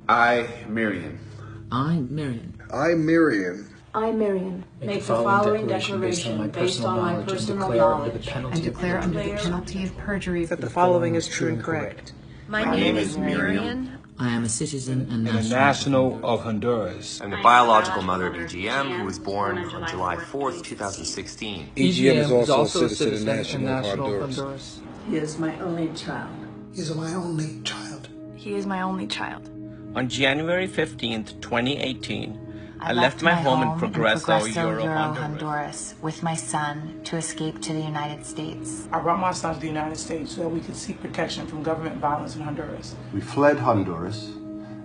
I, Mirian. I, Mirian. I, Mirian. I, Mirian, make the following declaration based on my personal knowledge and declare under the penalty of perjury that the following is true and correct. My name is Mirian. I am a citizen and national of Honduras. I'm the biological mother of EGM, who was born on July 4th, 2016. EGM is also a citizen and national of Honduras. He is my only child. He is my only child. He is my only child. On January 15th, 2018, I left my home in Progreso, Honduras, with my son to escape to the United States. I brought my son to the United States so that we could seek protection from government violence in Honduras. We fled Honduras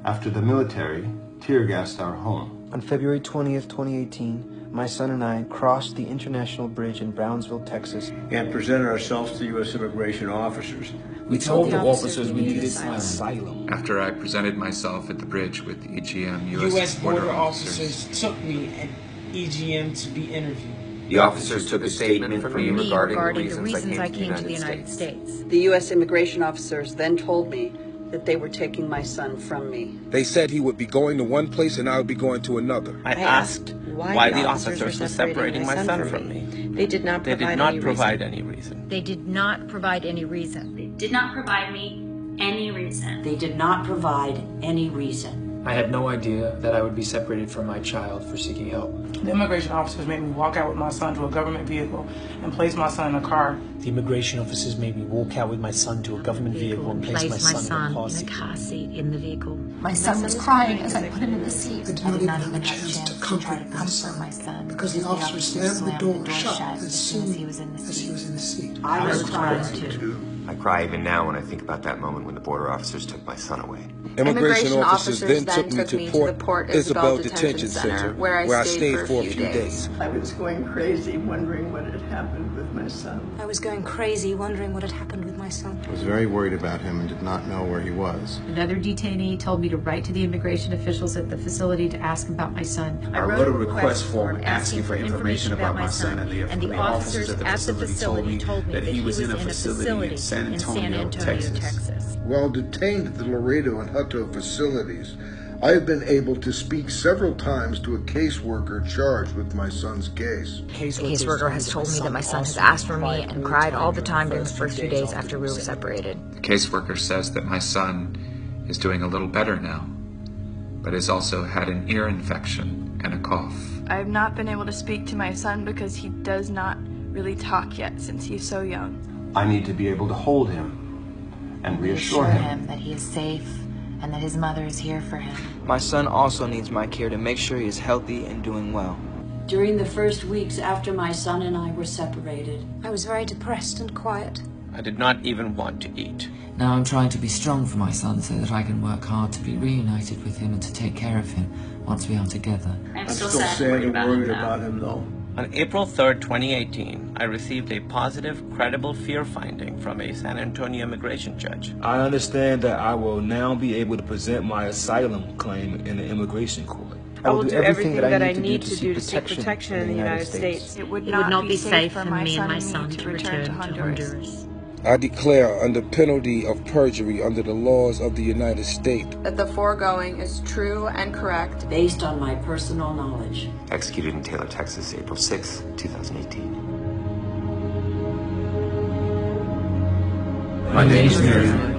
after the military tear gassed our home. On February 20th, 2018, my son and I crossed the international bridge in Brownsville, Texas, and presented ourselves to U.S. immigration officers. We told the officers we needed asylum. After I presented myself at the bridge with EGM U.S. border officers took me at EGM to be interviewed. The officers took a statement from me regarding the reasons I came to the United States. The U.S. immigration officers then told me that they were taking my son from me. They said he would be going to one place and I would be going to another. I asked why the officers were separating my son from me. They did not provide any reason. They did not provide any reason. They did not provide me any reason. They did not provide any reason. I had no idea that I would be separated from my child for seeking help. The immigration officers made me walk out with my son to a government vehicle and place my son in a car. The immigration officers made me walk out with my son to a government vehicle and place my son in a car seat in the vehicle. My son was crying as I put him in the seat. I did not even have a chance to comfort my son because the officer slammed the door shut as soon as he was in the seat. I was crying too. I cry even now when I think about that moment when the border officers took my son away. Immigration officers then took me to Port Isabel Detention Center, where I stayed for a few days. I was going crazy wondering what had happened with my son. I was going crazy wondering what had happened with my son. I was very worried about him and did not know where he was. Another detainee told me to write to the immigration officials at the facility to ask about my son. I wrote a request form asking for information about my son, and the officers at the facility told me that he was in a facility in San Antonio, Texas. While detained at the Laredo and Hutto facilities, I have been able to speak several times to a caseworker charged with my son's case. The caseworker has told me that my son has asked for me and cried all the time during the first few days after we were separated. The caseworker says that my son is doing a little better now, but has also had an ear infection and a cough. I have not been able to speak to my son because he does not really talk yet since he's so young. I need to be able to hold him and reassure him that he is safe and that his mother is here for him. My son also needs my care to make sure he is healthy and doing well. During the first weeks after my son and I were separated, I was very depressed and quiet. I did not even want to eat. Now I'm trying to be strong for my son so that I can work hard to be reunited with him and to take care of him once we are together. I'm still sad and worried about him though. On April 3rd, 2018, I received a positive, credible fear finding from a San Antonio immigration judge. I understand that I will now be able to present my asylum claim in the immigration court. I will do everything that I need to do to seek protection in the United States. It would not be safe for me and my son to return to Honduras. I declare under penalty of perjury under the laws of the United States that the foregoing is true and correct based on my personal knowledge. Executed in Taylor, Texas, April 6, 2018. My name is Mirian.